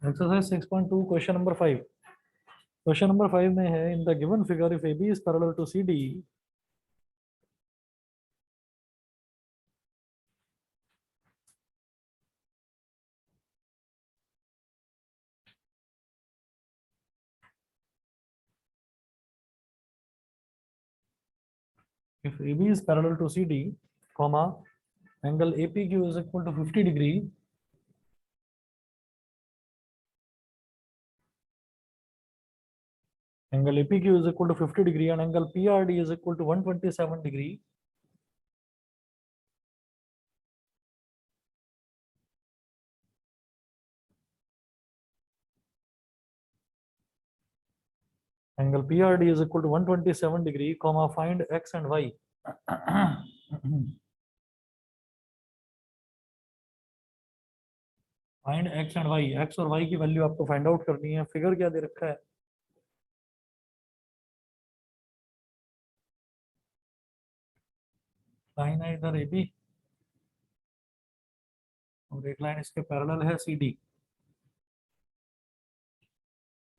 Exercise 6.2 question number 5। Question number 5 में है in the given figure if AB is parallel to CD if AB is parallel to CD comma angle APQ is equal to 50 degree angle APQ is equal to 50 degree and angle PRD is equal to 127 degree angle PRD is equal to 127 degree comma find X and Y find X and Y. X और Y की value आपको find out करनी है। Figure क्या दे रखा है? Line है इधर AB और एक लाइन इसके पैरेलल है CD।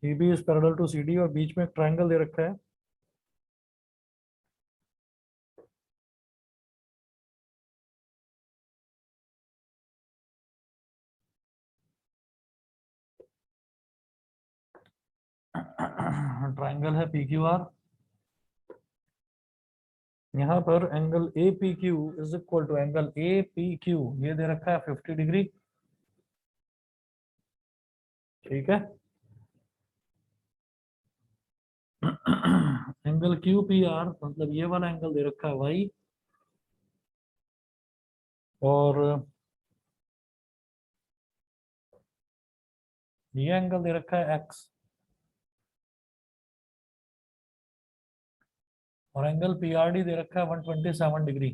AB is parallel to CD और बीच में एक ट्रायंगल दे रखा है। ट्रायंगल है PQR। यहाँ पर angle APQ is equal to angle APQ ये दे रखा है 50 डिग्री। ठीक है। एंगल QPR मतलब ये वाला एंगल दे रखा है Y और ये एंगल दे रखा है X और एंगल PRD दे रखा है 127 डिग्री।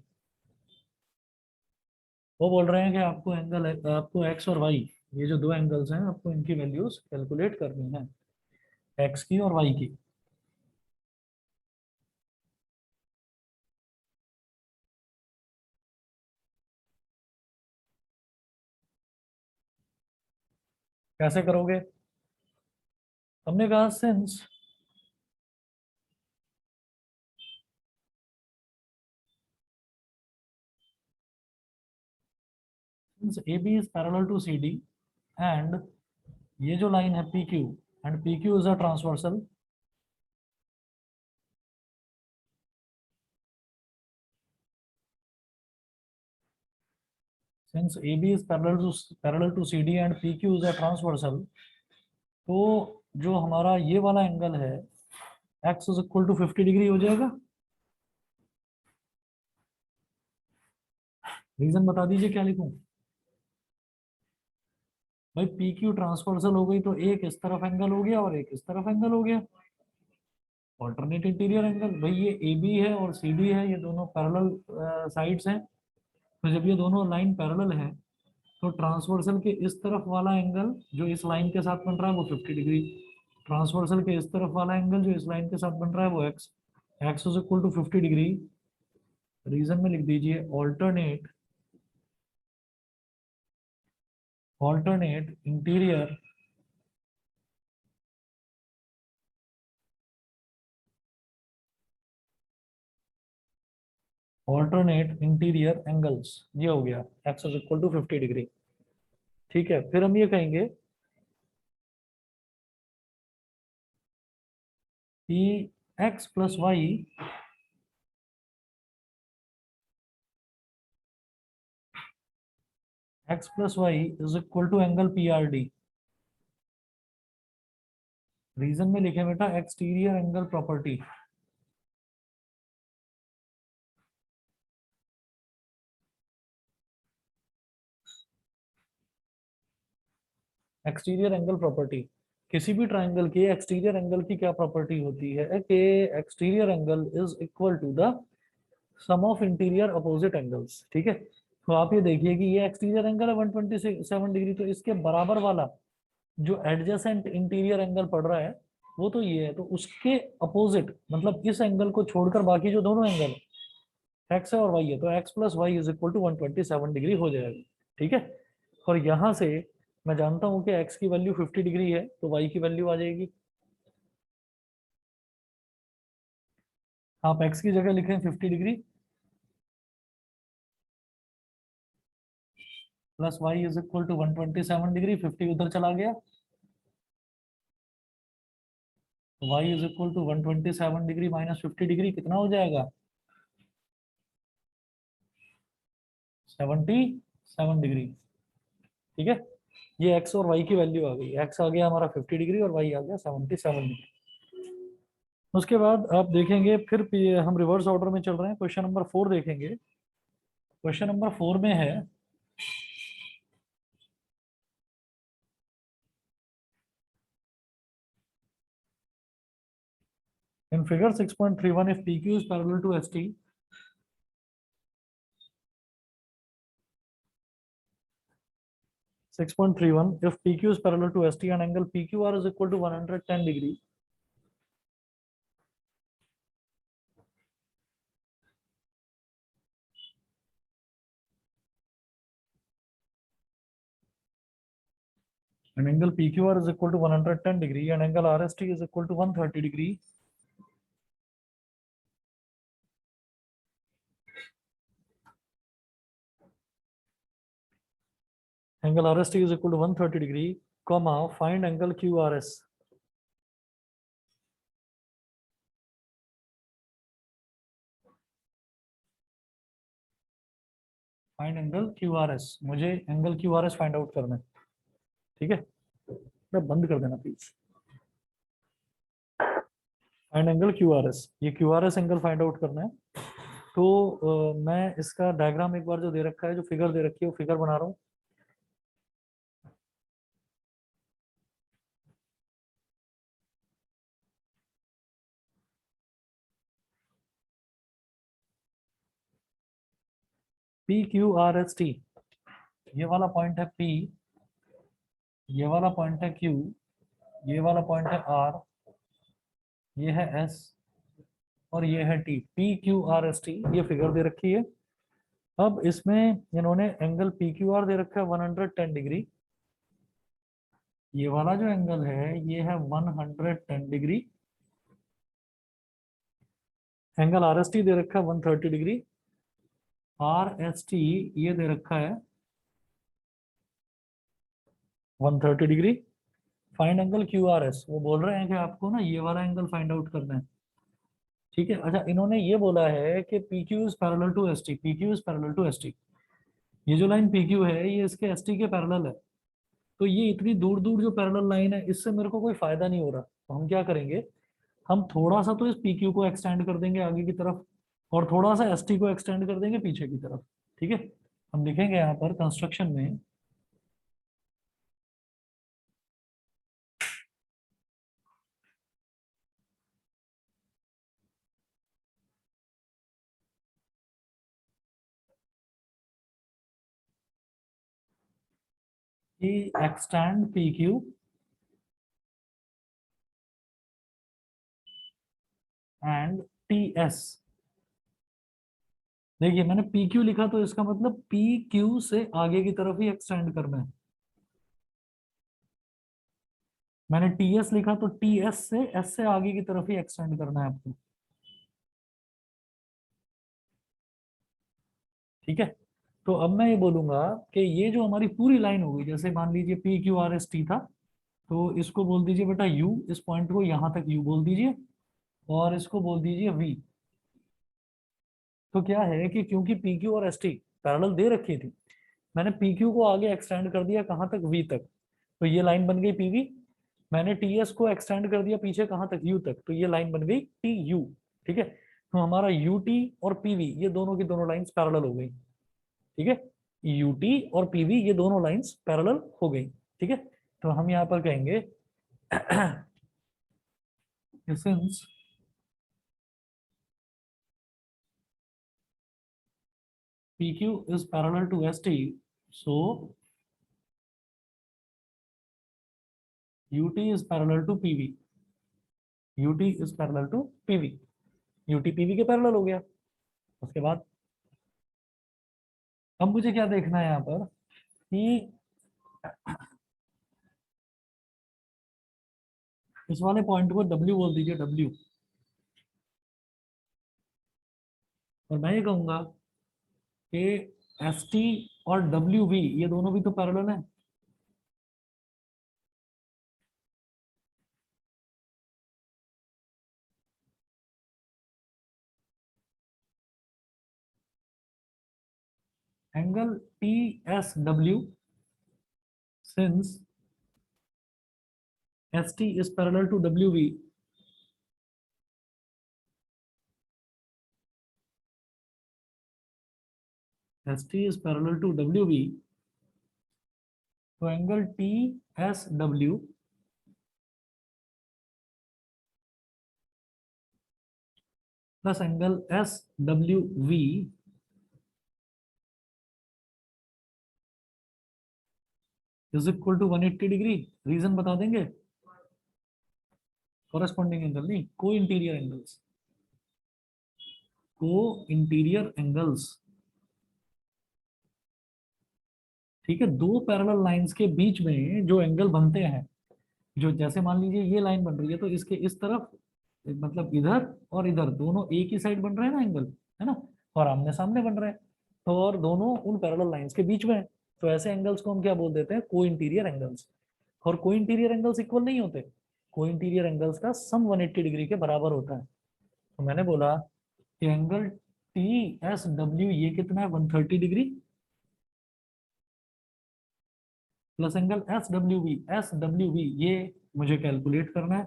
वो बोल रहे हैं कि आपको X और Y ये जो दो एंगल्स हैं आपको इनकी वैल्यूज कैलकुलेट करनी है, X की और Y की। कैसे करोगे? हमने कहा since AB is parallel to CD and ये जो लाइन है PQ and PQ is a transversal since AB is parallel to CD and PQ is a transversal तो जो हमारा ये वाला एंगल है X is equal to 50 degree हो जाएगा। रीजन बता दीजिए क्या लिखूं? भाई PQ ट्रांसवर्सल हो गई तो एक इस तरफ एंगल हो गया और एक इस तरफ एंगल हो गया, ऑल्टरनेट इंटीरियर एंगल। भाई ये AB है और CD है, ये दोनों पैरेलल साइड्स हैं। तो जब ये दोनों लाइन पैरेलल है तो ट्रांसवर्सल के इस तरफ वाला एंगल जो इस लाइन के साथ बन रहा है वो 50 डिग्री, ट्रांसवर्सल के इस तरफ वाला एंगल जो इस लाइन के साथ बन रहा है वो X is equal to 50 degree. Reason में लिख दीजिए ऑल्टरनेट इंटीरियर एंगल्स। ये हो गया X is equal to 50 degree. ठीक है, फिर हम ये कहेंगे कि X plus Y is equal to angle PRD। Reason में लिखे बेटा exterior angle property. Exterior angle property किसी भी ट्राइंगल की एक्सटीरियर एंगल की क्या प्रॉपर्टी होती है कि exterior angle is equal to the sum of interior opposite angles. ठीक है, तो आप ये देखिए कि ये एक्सटीरियर एंगल है 127 डिग्री, तो इसके बराबर वाला जो एडजेसेंट इंटीरियर एंगल पड़ रहा है वो तो ये है, तो उसके अपोजिट मतलब इस एंगल को छोड़कर बाकी जो दोनों एंगल एक्स है और वाई है तो X plus Y is equal to 127 degree हो जाएगा। ठीक है, और यहाँ से मैं जानता हूं कि x की वैल्यू 50 डिग्री है, तो y की वैल्यू आ जाएगी, आप x की जगह लिखें 50 degree plus Y is equal to 127 degree, 50 उधर चला गया, Y is equal to 127 degree minus 50 degree कितना हो जाएगा, 77 डिग्री। ठीक है, ये x और y की वैल्यू आ गई, x आ गया हमारा 50 डिग्री और y आ गया 77 डिग्री। उसके बाद आप देखेंगे फिर हम रिवर्स ऑर्डर में चल रहे हैं, क्वेश्चन नंबर 4 देखेंगे। क्वेश्चन नंबर 4 में है in figure 6.31 if PQ is parallel to ST, 6.31 if PQ is parallel to ST and angle PQR is equal to 110 degree, and angle PQR is equal to 110 degree and angle RST is equal to 130 degree, angle RST is equal to 130 degree, comma, find angle QRS. Find angle QRS, मुझे angle QRS find out करना है। ठीक है, मैं बंद कर देना please. Find angle QRS, ये QRS एंगल फाइंड आउट करना है। तो मैं इसका डायग्राम एक बार जो दे रखा है, जो फिगर दे रखी है वो फिगर बना रहा हूँ। PQRST, ये वाला पॉइंट है P, ये वाला पॉइंट है Q, ये वाला पॉइंट है R, ये है S और ये है T। PQRST ये फिगर दे रखी है। अब इसमें इन्होंने एंगल PQR दे रखा है 110 डिग्री, ये वाला जो एंगल है ये है 110 डिग्री, एंगल RST दे रखा है 130 डिग्री, RST ये दे रखा है 130 डिग्री। फाइंड एंगल QRS, वो बोल रहे हैं कि आपको ना ये वाला एंगल फाइंड आउट करना है। ठीक है, अच्छा इन्होंने ये बोला है कि PQ is parallel to ST, PQ is parallel to ST, ये जो लाइन PQ है ये इसके ST के पैरेलल है। तो ये इतनी दूर दूर जो पैरेलल लाइन है इससे मेरे को कोई फायदा नहीं हो रहा, तो हम क्या करेंगे, हम थोड़ा सा तो इस PQ को एक्सटेंड कर देंगे आगे की तरफ और थोड़ा सा ST को एक्सटेंड कर देंगे पीछे की तरफ। ठीक है, हम लिखेंगे यहाँ पर कंस्ट्रक्शन में कि एक्सटेंड PQ एंड TS। देखिए मैंने PQ लिखा तो इसका मतलब PQ से आगे की तरफ ही एक्सटेंड करना है, मैंने TS लिखा तो TS से S से आगे की तरफ ही एक्सटेंड करना है आपको। ठीक है, तो अब मैं ये बोलूंगा कि ये जो हमारी पूरी लाइन होगी, जैसे मान लीजिए PQRST था, तो इसको बोल दीजिए बेटा U, इस पॉइंट को यहां तक U बोल दीजिए और इसको बोल दीजिए V। तो क्या है कि क्योंकि PQ और ST पैरेलल दे रखी थी, मैंने PQ को आगे एक्सटेंड कर दिया कहाँ तक, V तक, तो ये लाइन बन गई PV। मैंने TS को एक्सटेंड कर दिया पीछे कहाँ तक, U तक, तो ये लाइन बन गई TU। ठीक है, तो हमारा UT और PV ये दोनों की दोनों लाइंस पैरेलल हो गई। ठीक है, UT और PV ये दोनों लाइंस पैरेलल हो गई। ठीक है, तो हम यहाँ पर कहेंगे since PQ is parallel to ST, so UT is parallel to PV, UT is parallel to PV, UT PV के पैरेलल हो गया। उसके बाद अब मुझे क्या देखना है यहाँ पर कि इस वाले पॉइंट को W बोल दीजिए, W। और मैं ये कहूंगा कि ST और WV ये दोनों भी तो पैरेलल है। Angle TSW, since ST is parallel to WV, ST is parallel to WV, तो angle TSW plus angle SWV is equal to 180 degree. Reason बता देंगे? कॉरेस्पॉन्डिंग एंगल नहीं, co-interior angles, co-interior angles. ठीक है, दो parallel lines के बीच में जो एंगल बनते हैं, जो जैसे मान लीजिए ये लाइन बन रही है तो इसके इस तरफ, मतलब इधर और इधर दोनों एक ही साइड बन रहे हैं ना एंगल, है ना, और आमने सामने बन रहे हैं, तो और दोनों उन पैरेलल लाइंस के बीच में है, तो ऐसे एंगल्स को हम क्या बोल देते हैं? को इंटीरियर एंगल्स। और को इंटीरियर एंगल्स इक्वल नहीं होते, को इंटीरियर एंगल्स का सम 180 डिग्री के बराबर होता है। तो मैंने बोला कि एंगल TSW ये कितना है? 130 डिग्री, प्लस एंगल SWV ये मुझे कैलकुलेट करना है।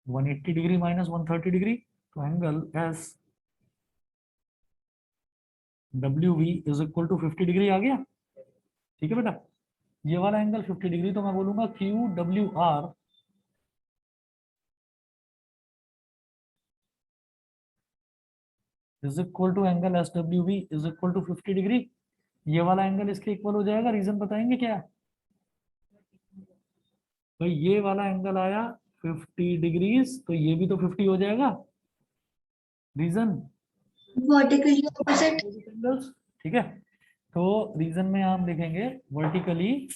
वन 180 डिग्री माइनस 130 डिग्री, तो angle SWV is equal to 50 degree आ गया। ठीक है बेटा, ये वाला एंगल 50 डिग्री, तो मैं बोलूंगा QWR is equal to angle SWV is equal to 50 degree. ये वाला एंगल इसके इक्वल हो जाएगा। रीजन बताएंगे क्या? तो ये वाला एंगल आया 50 डिग्रीज, तो ये भी तो 50 हो जाएगा। Reason vertically opposite. एंगल्स। ठीक है, तो रीजन में हम लिखेंगे वर्टिकली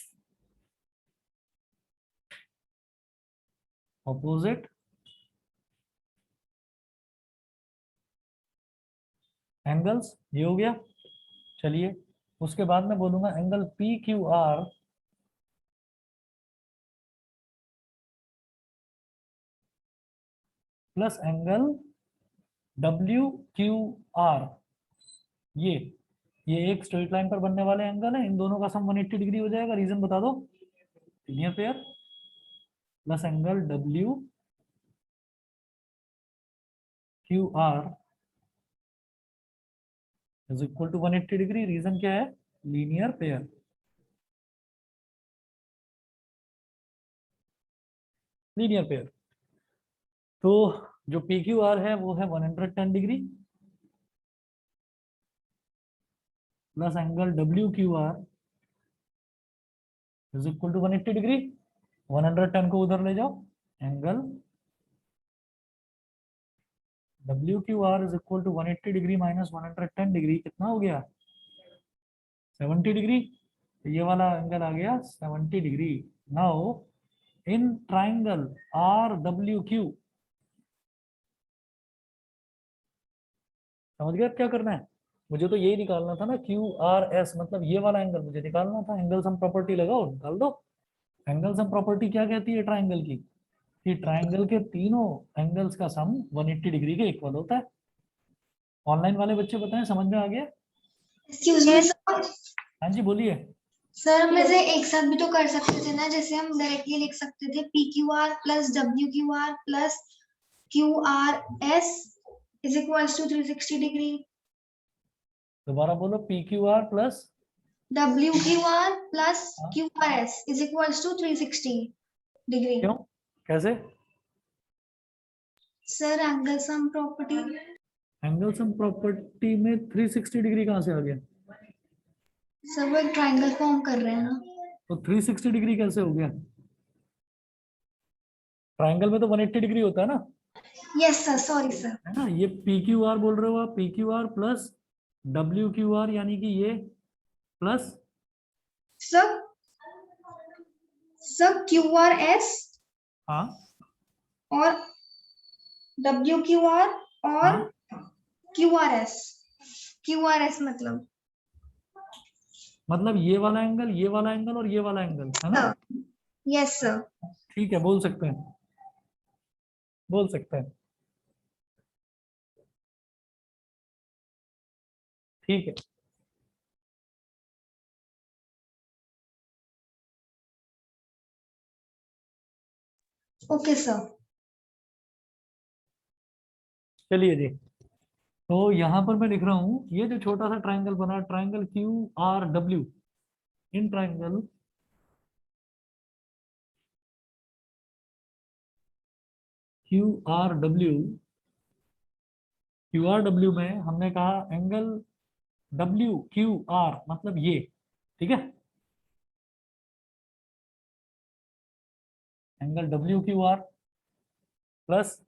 ऑपोजिट एंगल्स, ये हो गया। चलिए, उसके बाद मैं बोलूंगा angle PQR plus angle WQR। ये एक स्ट्रेट लाइन पर बनने वाले एंगल है, इन दोनों का सम 180 डिग्री हो जाएगा। रीजन बता दो? Linear pair plus angle WQR is equal to 180 degree. Reason क्या है? Linear pair. Linear pair. तो जो PQR है वो है 110 degree plus angle WQR is equal to 180 degree. 110 को उधर ले जाओ, angle WQR is equal to 180 degree minus 110 degree कितना हो गया? 70 डिग्री। तो ये वाला एंगल आ गया 70 degree. Now in triangle RWQ, समझ गए अब क्या करना है? मुझे तो यही निकालना था ना, QRS, मतलब ये वाला एंगल मुझे निकालना था। एंगल सम प्रॉपर्टी लगाओ, निकाल दो। एंगल सम प्रॉपर्टी क्या कहती है ट्राइंगल की? कि ट्राइंगल के तीनों एंगल्स का सम 180 डिग्री के इक्वल होता है। ऑनलाइन वाले बच्चे बताएं, समझ में आ गया? Excuse me sir. हाँ जी, बोलिए। सर हम इसे एक साथ भी तो कर सकते थे ना, जैसे हम डायरेक्टली लिख सकते थे PQR plus WQR plus QRS is equals to 360 degree. दोबारा बोलो, PQR plus WQR plus QRS is equals to 360 degree. क्यों, कैसे? Sir angle sum property. Angle sum property में 360 डिग्री कहाँ से आ गया? सर वो एक ट्राइंगल फॉर्म कर रहे हैं ना। तो 360 डिग्री कैसे हो गया? ट्राइंगल में तो 180 डिग्री होता है ना, यस सर, सॉरी सर। है ना? ये PQR बोल रहे हो आप, PQR प्लस WQR यानी कि ये प्लस सब QRS हाँ और WQR और हाँ QRS मतलब ये वाला एंगल और ये वाला एंगल है ना। Yes sir. ठीक है, बोल सकते हैं, बोल सकते हैं। ठीक है, ओके सर। चलिए जी। तो यहाँ पर मैं लिख रहा हूँ ये जो छोटा सा ट्रायंगल बना, triangle QRW, in triangle QRW में हमने कहा एंगल WQR मतलब ये, ठीक है, angle WQR plus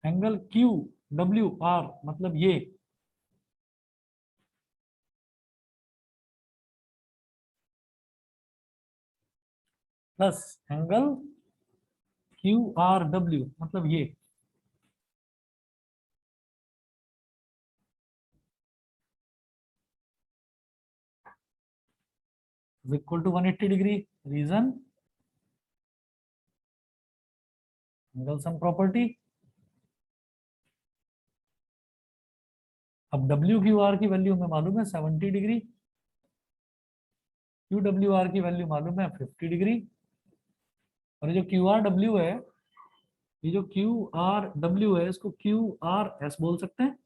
angle QWR मतलब ये, प्लस एंगल QRW मतलब ये। Equal to 180 degree, reason angle sum property. अब WQR की वैल्यू हमें मालूम है 70 डिग्री, QWR की वैल्यू मालूम है 50 डिग्री, और ये जो QRW है, ये जो QRW है इसको QRS बोल सकते हैं।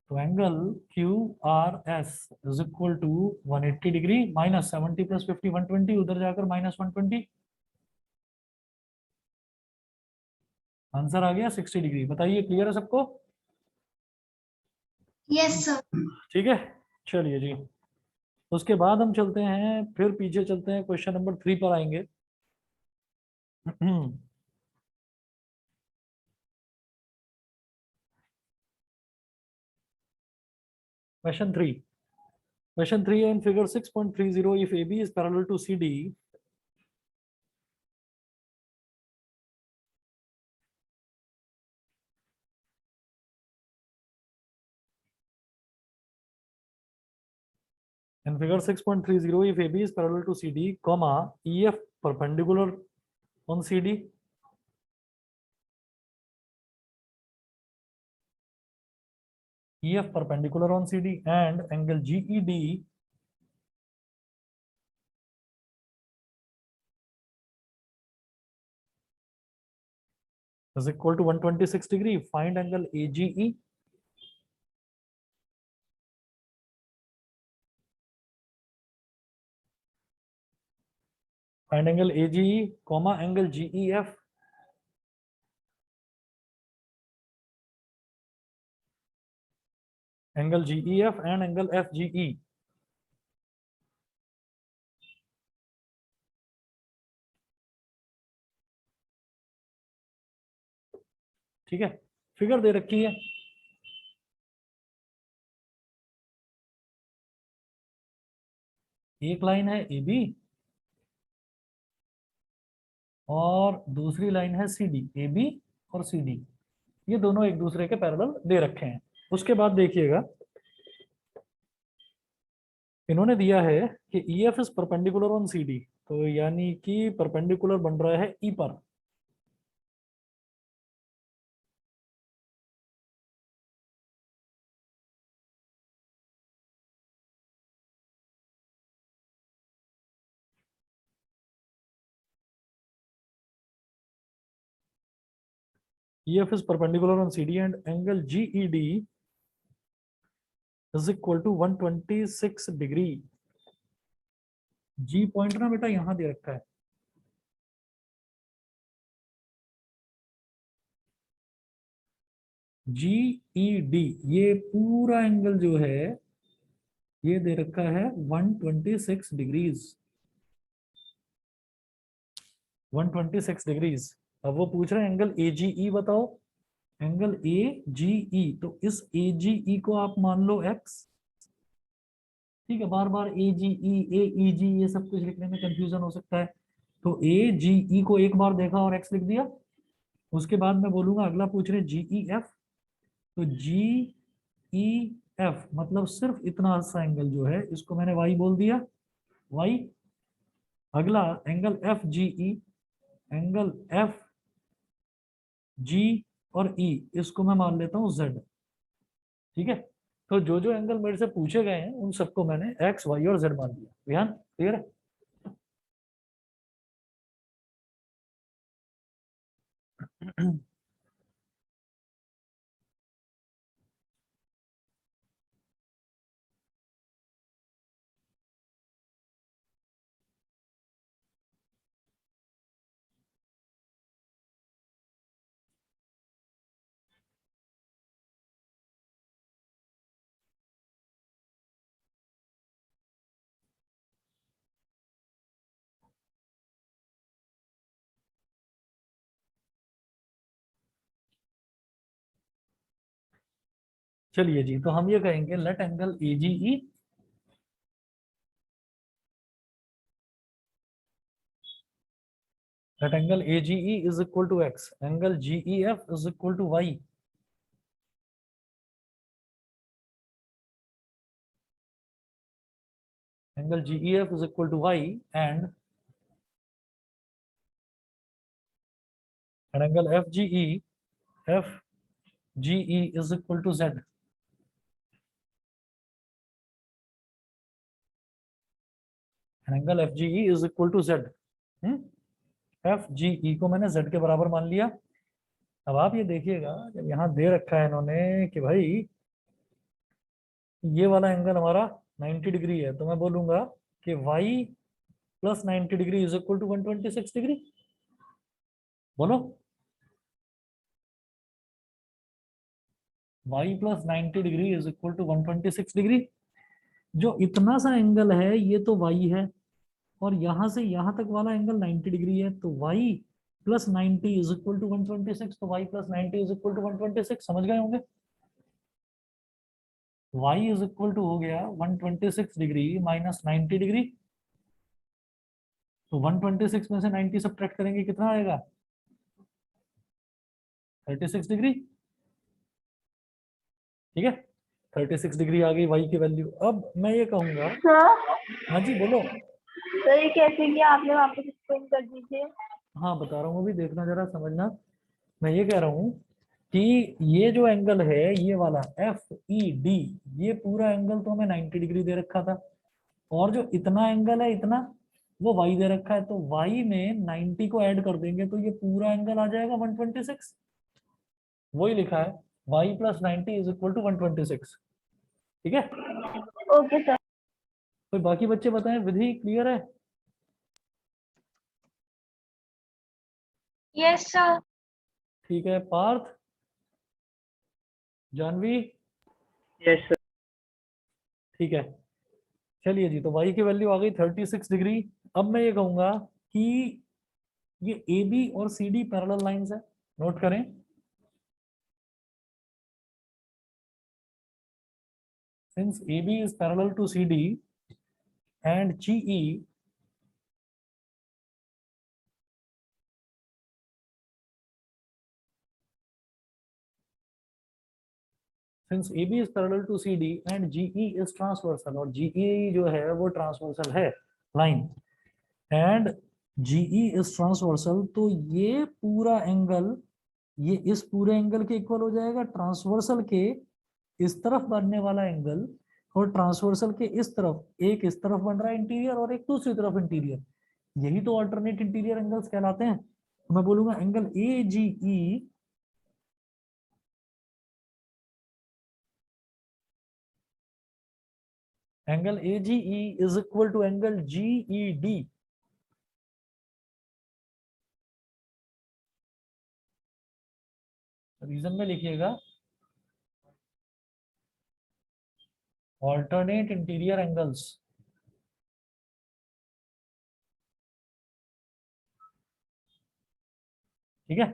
तो angle QRS is equal to 180 degree minus 70 plus 50 120, उधर जाकर माइनस 120, आंसर आ गया 60 डिग्री। बताइए क्लियर है सबको? Yes sir. ठीक है, चलिए जी। उसके बाद हम चलते हैं, फिर पीछे चलते हैं, क्वेश्चन नंबर 3 पर आएंगे। Question 3, question 3 in figure 6.30, if AB is parallel to CD, in figure 6.30, if AB is parallel to CD, comma, EF perpendicular on CD, EF perpendicular on CD, and angle GED is equal to 126 degree, find angle AGE. Find angle AGE, comma, angle GEF. Angle GEF and angle FGE. ठीक है, figure दे रखी है, एक line है AB और दूसरी line है CD, AB और CD, ये दोनों एक दूसरे के पैरेलल दे रखे हैं। उसके बाद देखिएगा, इन्होंने दिया है कि EF is perpendicular on CD, तो यानी कि परपेंडिकुलर बन रहा है E पर। EF is perpendicular on CD and angle GED is equal to 126 degree. G point ना बेटा यहां दे रखा है, GED, ये पूरा एंगल जो है ये दे रखा है 126 डिग्रीज। 126 डिग्रीज। अब वो पूछ रहे हैं एंगल AGE बताओ, एंगल AGE, तो इस AGE को आप मान लो x, ठीक है। बार बार AGE AEG ये सब कुछ लिखने में कंफ्यूजन हो सकता है, तो AGE को एक बार देखा और x लिख दिया। उसके बाद मैं बोलूंगा अगला पूछ रहे GEF, तो GEF मतलब सिर्फ इतना सा एंगल जो है इसको मैंने y बोल दिया, y। अगला एंगल FGE, एंगल FG और E इसको मैं मान लेता हूँ z, ठीक है। तो जो जो एंगल मेरे से पूछे गए हैं उन सबको मैंने x, y और z मान लिया। ध्यान, क्लियर है? चलिए जी, तो हम ये कहेंगे let angle AGE that angle AGE is equal to x, angle GEF is equal to y, angle GEF is equal to y, and angle FGE is equal to z, and angle FGE is equal to z। FGE को मैंने z के बराबर मान लिया। अब आप ये देखिएगा, जब यहाँ दे रखा है इन्होंने कि भाई ये वाला एंगल हमारा 90 डिग्री है, तो मैं बोलूंगा कि y plus 90 degree is equal to 126 degree. बोलो, y plus 90 degree is equal to 126 degree. जो इतना सा एंगल है ये तो y है, और यहां से यहां तक वाला एंगल 90 डिग्री है, तो y plus 90 is equal to 126, तो y plus 90 is equal to 126। समझ गए होंगे? y इज इक्वल टू हो गया 126 डिग्री माइनस 90 डिग्री, तो 126 में से 90 सब्ट्रैक्ट करेंगे कितना आएगा? 36 डिग्री, ठीक है। 36 डिग्री आ गई y की वैल्यू। अब मैं ये कहूंगा, सर हाँ जी बोलो। सर ये कैसे किया आपने, वापस एक्सप्लेन कर दीजिए। हाँ बता रहा हूँ, अभी देखना जरा, समझना। मैं ये कह रहा हूँ कि ये जो एंगल है ये वाला FED, ये पूरा एंगल तो हमें 90 डिग्री दे रखा था, और जो इतना एंगल है इतना, वो y दे रखा है, तो y में 90 को ऐड कर देंगे तो ये पूरा एंगल आ जाएगा 126। वही लिखा है, y plus 90 is equal to 126, ठीक है। Okay sir. तो बाकी बच्चे बताएं, विधि क्लियर है? Yes sir. ठीक है। Parth, Janvi, yes sir. ठीक है। चलिए जी, तो y की वैल्यू आ गई 36 डिग्री। अब मैं ये कहूंगा कि ये AB और CD पैरेलल लाइंस है, नोट करें। Since AB is parallel to CD and GE since AB is parallel to CD and GE is transversal, और GE जो है वो ट्रांसवर्सल है line, and GE is transversal, तो ये पूरा एंगल ये इस पूरे एंगल के इक्वल हो जाएगा। ट्रांसवर्सल के इस तरफ बनने वाला एंगल और ट्रांसवर्सल के इस तरफ, एक इस तरफ बन रहा है इंटीरियर और एक दूसरी तरफ इंटीरियर, यही तो अल्टरनेट इंटीरियर एंगल्स कहलाते हैं। तो मैं बोलूंगा angle AGE is equal to angle GED। Reason में लिखिएगा, ऑल्टरनेट इंटीरियर एंगल्स। ठीक है।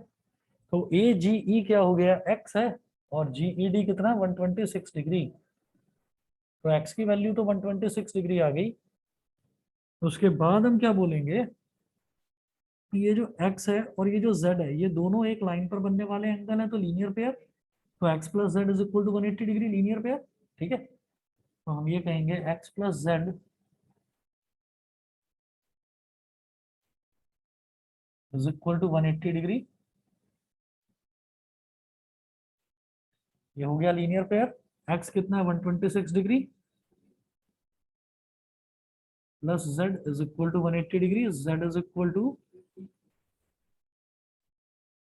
तो ए जी ई क्या हो गया, x है, और जी ई डी कितना, 126 डिग्री। तो x की वैल्यू तो 126 डिग्री आ गई। उसके बाद हम क्या बोलेंगे, ये जो x है और ये जो z है, ये दोनों एक लाइन पर बनने वाले एंगल है, तो लीनियर पेयर। तो x plus z is equal to 180 degree, linear pair. ठीक है, तो हम ये कहेंगे x plus z is equal to 180 degree. ये हो गया लीनियर पेयर। x कितना है, 126 degree, plus z is equal to 180 degree. z is equal to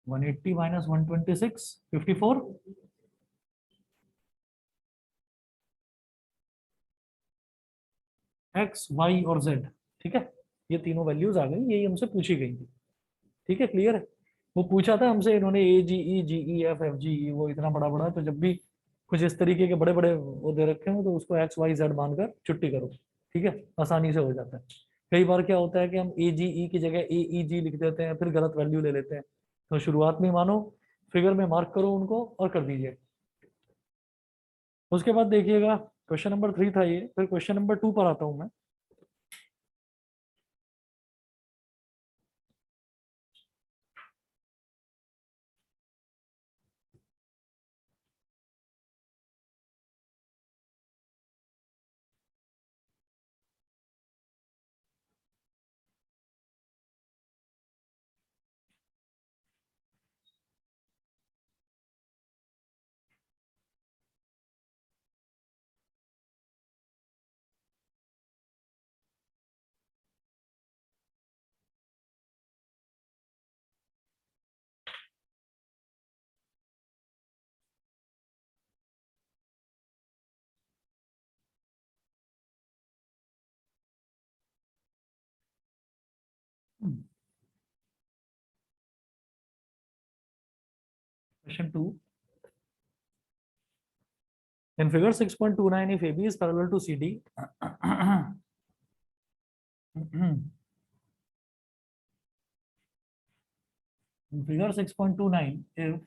180 minus 126, 54। x y और z, ठीक है, ये तीनों वैल्यूज आ गई, यही हमसे पूछी गई थी। ठीक है, क्लियर है। वो पूछा था हमसे इन्होंने ए जी ई जी ई एफ एफ जी ई, वो इतना बड़ा बड़ा, तो जब भी कुछ इस तरीके के बड़े बड़े वो दे रखे हो तो उसको एक्स वाई जेड मानकर छुट्टी करो। ठीक है, आसानी से हो जाता है। कई बार क्या होता है कि हम ए जी ई की जगह ए ई जी लिख देते हैं, फिर गलत वैल्यू ले लेते हैं। तो शुरुआत में मानो, फिगर में मार्क करो उनको और कर दीजिए। उसके बाद देखिएगा, क्वेश्चन नंबर 3 था ये, फिर क्वेश्चन नंबर 2 पर आता हूं मैं। Question 2. In figure 6.29, if AB is parallel to CD, in figure 6.29, if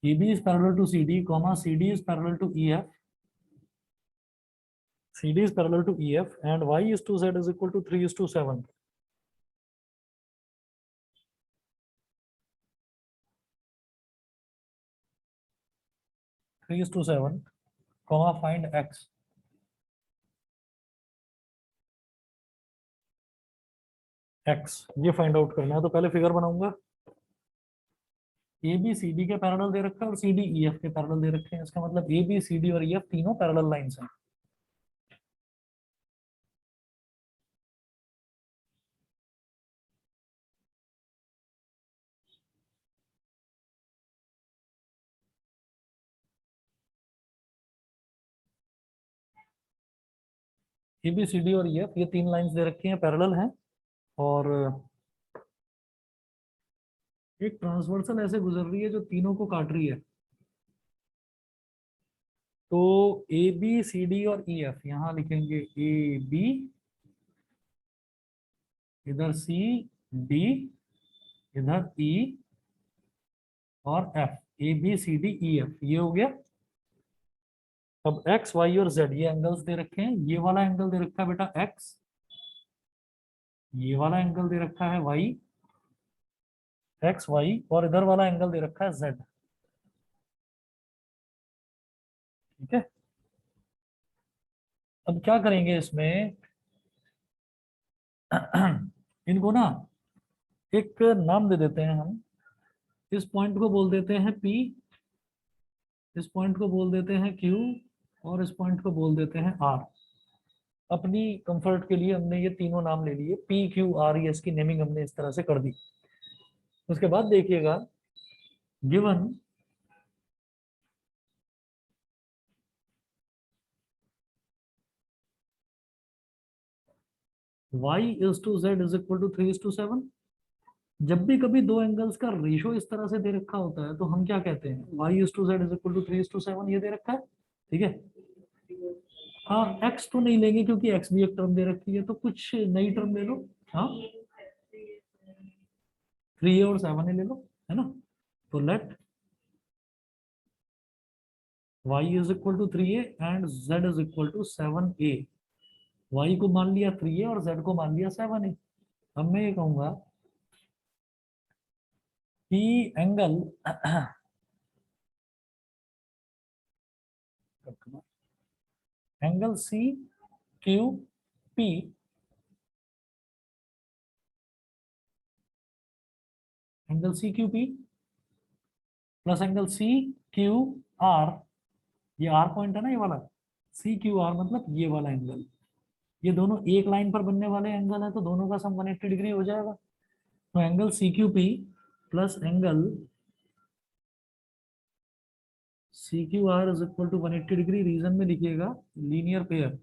AB is parallel to CD, comma CD is parallel to EF, CD is parallel to EF, and Y is to Z is equal to 3 is to 7. Three is to 7, comma find X. X ये find out करना है, तो पहले figure बनाऊंगा। A B C D के parallel दे रखा है और सी डी ई एफ के पैरेलल दे रखे हैं। इसका मतलब ए बी सी डी और ई एफ तीनों पैरेलल लाइंस हैं। ए बी सी डी और ई एफ ये तीन लाइंस दे रखी हैं, पैरेलल हैं, और एक ट्रांसवर्सल ऐसे गुजर रही है जो तीनों को काट रही है। तो ए बी सी डी और ई एफ यहां लिखेंगे, ए बी, इधर सी, डी, इधर ई और F. A B C D E F ये हो गया। अब एक्स वाई और जेड ये एंगल्स दे रखे हैं। ये वाला एंगल दे रखा है बेटा एक्स, ये वाला एंगल दे रखा है वाई, एक्स वाई, और इधर वाला एंगल दे रखा है जेड। ठीक है, अब क्या करेंगे इसमें, इनको ना एक नाम दे देते हैं हम। इस पॉइंट को बोल देते हैं P, इस पॉइंट को बोल देते हैं Q, और इस पॉइंट को बोल देते हैं R। अपनी कंफर्ट के लिए हमने ये तीनों नाम ले लिए, P Q R, ये इसकी नेमिंग हमने इस तरह से कर दी। उसके बाद देखिएगा, given y is to z is equal to 3 is to 7। जब भी कभी दो एंगल्स का रेशो इस तरह से दे रखा होता है तो हम क्या कहते हैं, y is to z is equal to 3 is to 7 ये दे रखा है। ठीक है, हाँ x तो नहीं लेंगे क्योंकि x भी एक टर्म दे रखी है, तो कुछ नई टर्म ले लो। हाँ 3a और 7a ले लो, है ना। तो let y is equal to 3a and z is equal to 7a। y को मान लिया 3a और z को मान लिया 7a। अब मैं ये कहूंगा कि angle angle C Q P angle C Q P plus angle C Q R, ये आर पॉइंट है ना ये वाला, सी क्यू आर मतलब ये वाला एंगल, ये दोनों एक लाइन पर बनने वाले एंगल है तो दोनों का सम 180 डिग्री हो जाएगा। तो angle C Q P plus angle C Q R is equal to 180 degree, reason में लिखिएगा लीनियर पेयर।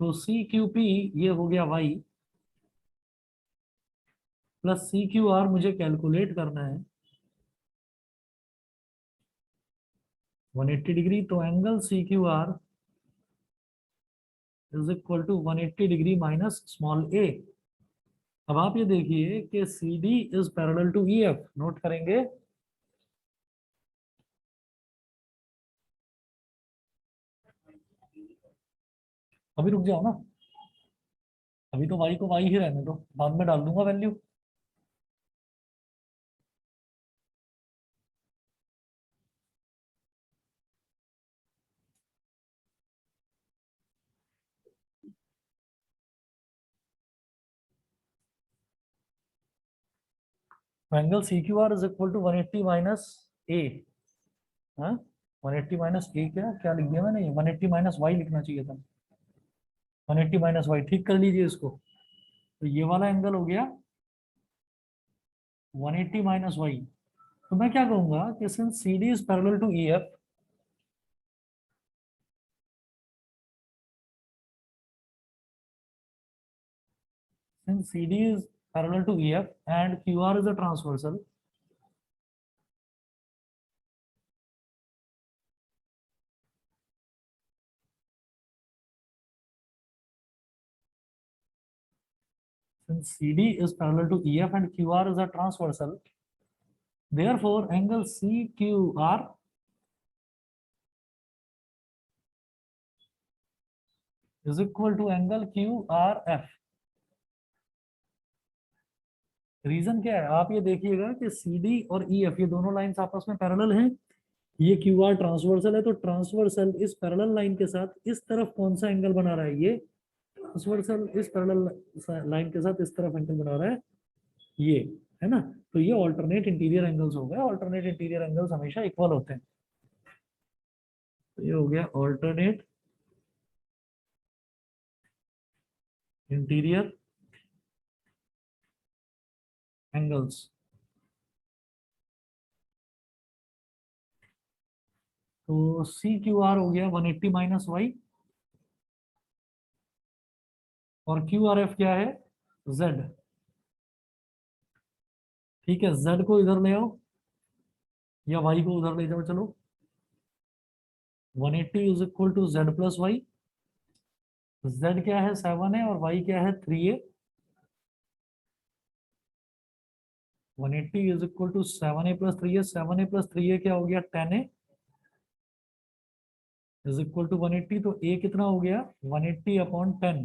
तो सी क्यू पी ये हो गया y plus C Q R मुझे कैलकुलेट करना है 180 डिग्री। तो angle C Q R is equal to 180 degree minus small A. अब आप ये देखिए कि C D is parallel to E F, note करेंगे। अभी रुक जाओ ना, अभी तो y को y ही रहने दो, बाद में डाल दूंगा value. Angle C Q R is equal to 180 minus A. हाँ 180 माइनस ए, क्या क्या लिख दिया मैंने, 180 माइनस वाई लिखना चाहिए था। 180 माइनस वाई, ठीक कर लीजिए इसको। तो ये वाला एंगल हो गया 180 माइनस वाई। तो मैं क्या कहूंगा कि since C D is parallel to E F, since CD is parallel to EF and QR is a transversal, since CD is parallel to EF and QR is a transversal, therefore angle CQR is equal to angle QRF। Reason क्या है, आप ये देखिएगा कि CD और EF ये दोनों lines आपस में पैरेलल हैं। ये QR ट्रांसवर्सल है, तो ट्रांसवर्सल इस पैरेलल लाइन के साथ इस तरफ कौन सा एंगल बना रहा है, ये ट्रांसवर्सल इस पैरेलल लाइन के साथ इस तरफ एंगल बना रहा है, ये, है ना। तो ये ऑल्टरनेट इंटीरियर एंगल्स हो गए। ऑल्टरनेट इंटीरियर एंगल्स हमेशा इक्वल होते हैं। तो ये हो गया ऑल्टरनेट इंटीरियर एंगल्स। तो सी क्यू आर हो गया 180 माइनस वाई, और क्यू आर एफ क्या है, जेड। ठीक है, जेड को इधर ले आओ या वाई को उधर ले जाओ, चलो। 180 is equal to z plus y. जेड क्या है 7 है और वाई क्या है 3a। 180 is equal to 7a plus 3a, 7a plus 3a क्या हो गया 10a इज इक्वल टू 180। तो a कितना हो गया 180 अपॉन 10।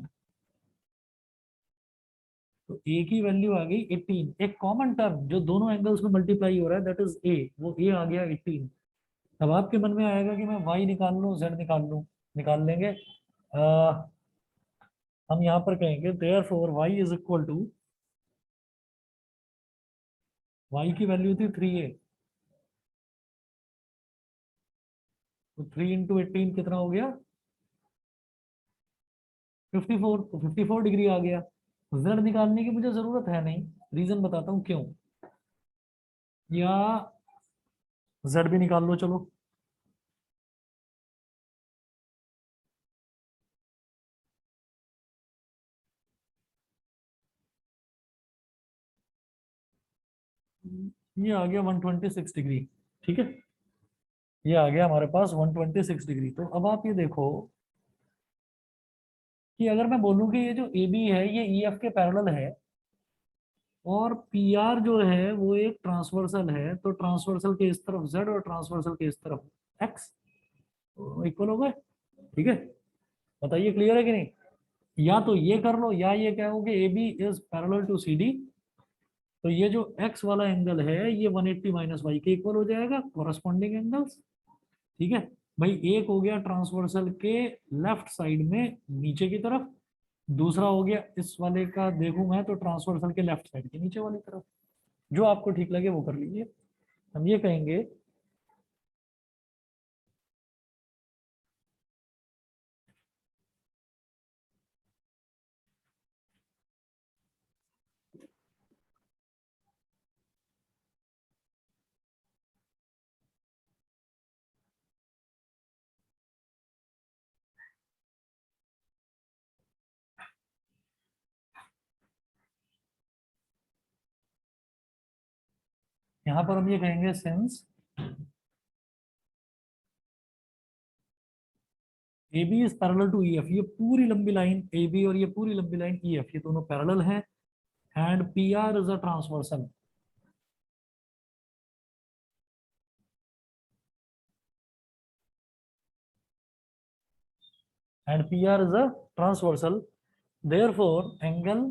तो a की वैल्यू आ गई 18। एक कॉमन टर्म जो दोनों एंगल्स में मल्टीप्लाई हो रहा है दैट इज a, वो a आ गया 18। अब आपके मन में आएगा कि मैं y निकाल लूं z निकाल लूं, निकाल लेंगे। हम यहाँ पर कहेंगे therefore y is equal to, y की वैल्यू थी 3a, तो 3 इंटू 18 कितना हो गया 54। तो 54 डिग्री आ गया। z निकालने की मुझे जरूरत है नहीं, रीजन बताता हूँ क्यों। या z भी निकाल लो चलो। ये आ गया 126 डिग्री, ठीक है। ये आ गया हमारे पास 126 डिग्री। तो अब आप ये देखो कि अगर मैं बोलूं कि ये जो ए बी है ये ई एफ के पैरेलल है और पी आर जो है वो एक ट्रांसवर्सल है, तो ट्रांसवर्सल के इस तरफ जेड और ट्रांसवर्सल के इस तरफ एक्स इक्वल हो गए। ठीक है, बताइए क्लियर है कि नहीं? या तो ये कर लो या ये कहोगे A B is parallel to C D, तो ये जो एक्स वाला एंगल है ये 180 माइनस वाई के इक्वल हो जाएगा, कोरस्पॉन्डिंग एंगल्स। ठीक है भाई, एक हो गया ट्रांसवर्सल के लेफ्ट साइड में नीचे की तरफ, दूसरा हो गया इस वाले का देखूं मैं तो ट्रांसवर्सल के लेफ्ट साइड के नीचे वाली तरफ। जो आपको ठीक लगे वो कर लीजिए। हम ये कहेंगे यहाँ पर हम ये कहेंगे since A B is parallel to E F, ये पूरी लंबी लाइन ए बी और ये पूरी लंबी लाइन ई एफ ये दोनों पैरेलल हैं, and P R is a transversal. And P R is a transversal, therefore angle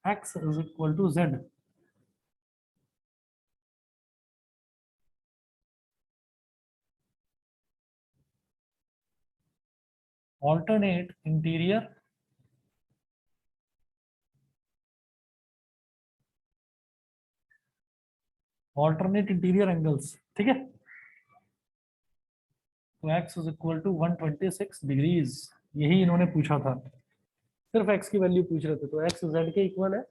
x is equal to z। alternate interior angles। ठीक है, तो x is equal to 126 degrees, यही इन्होंने पूछा था, सिर्फ x की वैल्यू पूछ रहे थे, तो x z के इक्वल है,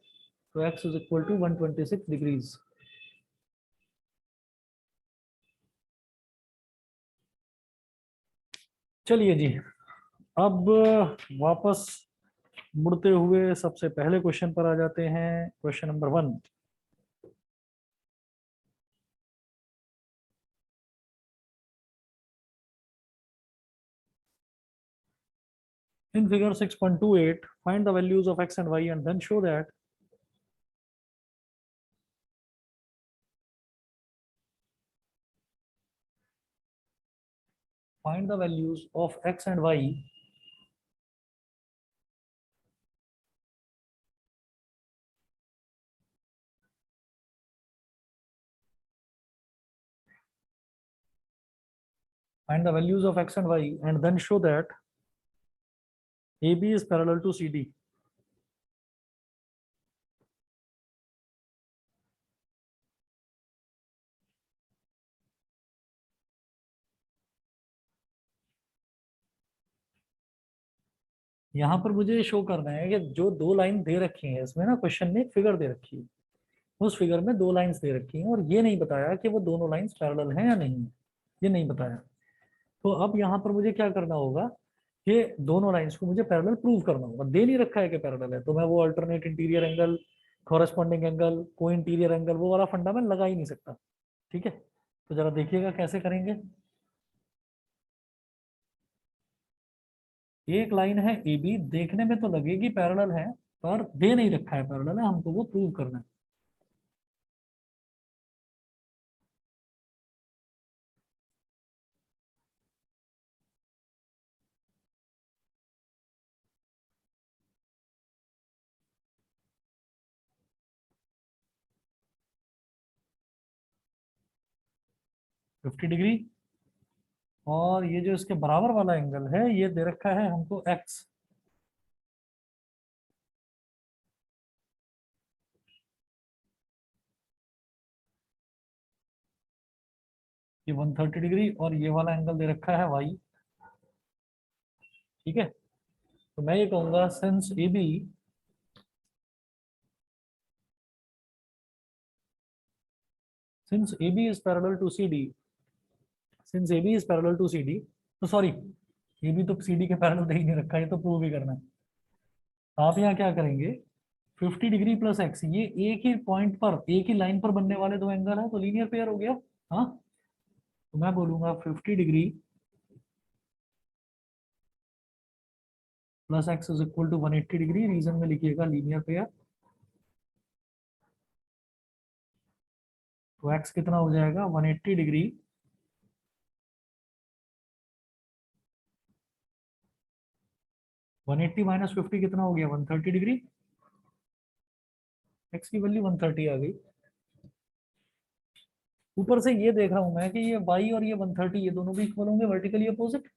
तो x is equal to 126 degrees. चलिए जी, अब वापस मुड़ते हुए सबसे पहले क्वेश्चन पर आ जाते हैं, question number 1। In figure 6.28, find the values of x and y and then show that find the values of x and y find the values of x and y and then show that AB is parallel to CD। यहाँ पर मुझे show करना है कि जो दो line दे रखी है इसमें ना, क्वेश्चन में एक फिगर दे रखी है, उस फिगर में दो लाइंस दे रखी हैं और ये नहीं बताया कि वो दोनों लाइंस पैरेलल हैं या नहीं, ये नहीं बताया। तो अब यहाँ पर मुझे क्या करना होगा कि दोनों लाइंस को मुझे पैरेलल प्रूव करना होगा। दे नहीं रखा है कि पैरेलल है, तो मैं वो alternate interior angle, corresponding angle, को इंटीरियर एंगल वो वाला फंडा मैं लगा ही नहीं सकता। ठीक है, तो जरा देखिएगा कैसे करेंगे। एक लाइन है ए बी, देखने में तो लगेगी पैरेलल है, पर दे नहीं रखा है पैरेलल है, हमको वो प्रूव करना है। फिफ्टी डिग्री, और ये जो इसके बराबर वाला एंगल है ये दे रखा है हमको एक्स, ये 130 डिग्री, और ये वाला एंगल दे रखा है वाई। ठीक है, तो मैं ये कहूंगा since A B since AB is parallel to CD, since AB is parallel to CD, तो सॉरी AB तो CD के पैरेलल दे ही नहीं रखा, ये तो प्रूव ही करना है। आप यहाँ क्या करेंगे, 50 डिग्री प्लस एक्स, ये एक ही पॉइंट पर एक ही लाइन पर बनने वाले दो एंगल है, तो लीनियर पेयर हो गया। हाँ, तो मैं बोलूंगा 50 degree plus x is equal to 180 degree, reason में लिखिएगा लीनियर पेयर। तो एक्स कितना हो जाएगा 180 डिग्री माइनस 50 कितना हो गया 130 डिग्री। एक्स की वैल्यू 130 आ गई। ऊपर से ये देख रहा हूं मैं कि ये y और ये 130 ये दोनों भी इक्वल होंगे vertically opposite.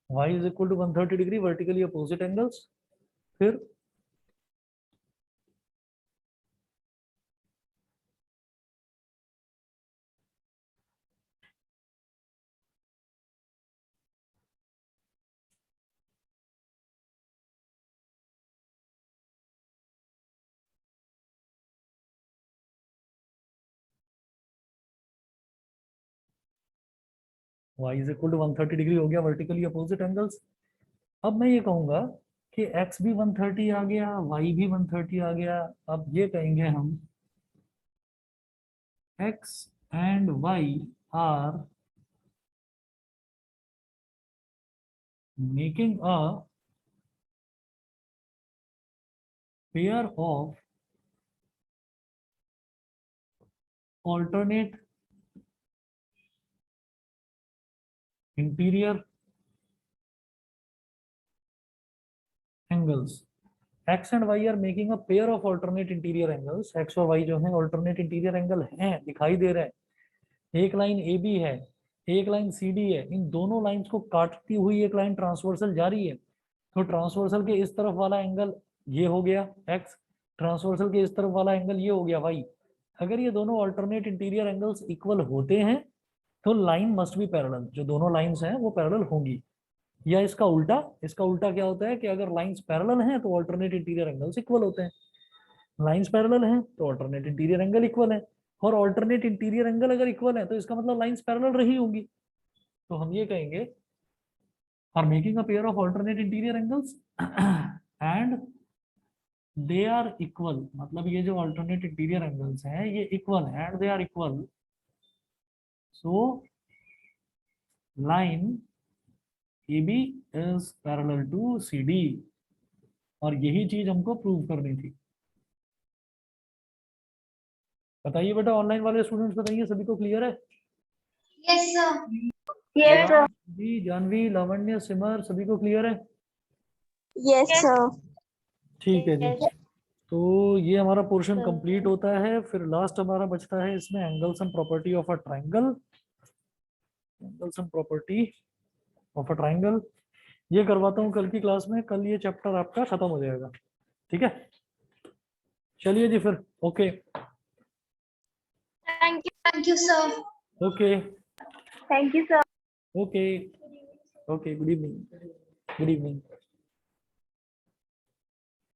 y is equal to 130 degree vertically opposite angles. फिर y is equal to 130 degree हो गया वर्टिकली अपोजिट एंगल्स। अब मैं ये कहूंगा कि x भी 130 आ गया, y भी 130 आ गया। अब ये कहेंगे हम x and y are making a pair of alternate interior angles। x and y are making a pair of alternate interior angles। x और y जो है alternate interior angle हैं, दिखाई दे रहे हैं। एक लाइन AB है, एक लाइन CD है, इन दोनों लाइंस को काटती हुई एक लाइन ट्रांसवर्सल जा रही है। तो ट्रांसवर्सल के इस तरफ वाला एंगल ये हो गया x, ट्रांसवर्सल के इस तरफ वाला एंगल ये हो गया y। अगर ये दोनों अल्टरनेट इंटीरियर एंगल्स इक्वल होते हैं तो लाइन मस्ट बी पैरेलल, जो दोनों लाइंस हैं वो पैरेलल होंगी। या इसका उल्टा, इसका उल्टा क्या होता है कि अगर लाइंस पैरेलल हैं तो अल्टरनेट इंटीरियर एंगल्स इक्वल होते हैं। लाइंस पैरेलल हैं तो अल्टरनेट इंटीरियर एंगल इक्वल है, और अल्टरनेट इंटीरियर एंगल अगर इक्वल है तो इसका मतलब लाइंस पैरेलल रही होंगी। तो हम ये कहेंगे are making a pair of alternate interior angles and they are equal। मतलब ये जो alternate interior angles हैं ये equal हैं and they are equal। so line AB is parallel to CD। और यही चीज हमको प्रूव करनी थी। बताइए बेटा, ऑनलाइन वाले स्टूडेंट्स बताइए, सभी को क्लियर है? Yes sir. Yes sir. जी, जानवी, लावण्य, सिमर, सभी को क्लियर है? Yes sir. ठीक है जी। तो ये हमारा पोर्शन Sir. कंप्लीट होता है। फिर लास्ट हमारा बचता है इसमें angles and property of a triangle. Angles and property of a triangle ये करवाता हूँ कल की क्लास में। कल ये चैप्टर आपका खत्म हो जाएगा, ठीक है? चलिए जी फिर, okay thank you sir. Okay thank you sir. Okay okay, good evening, good evening.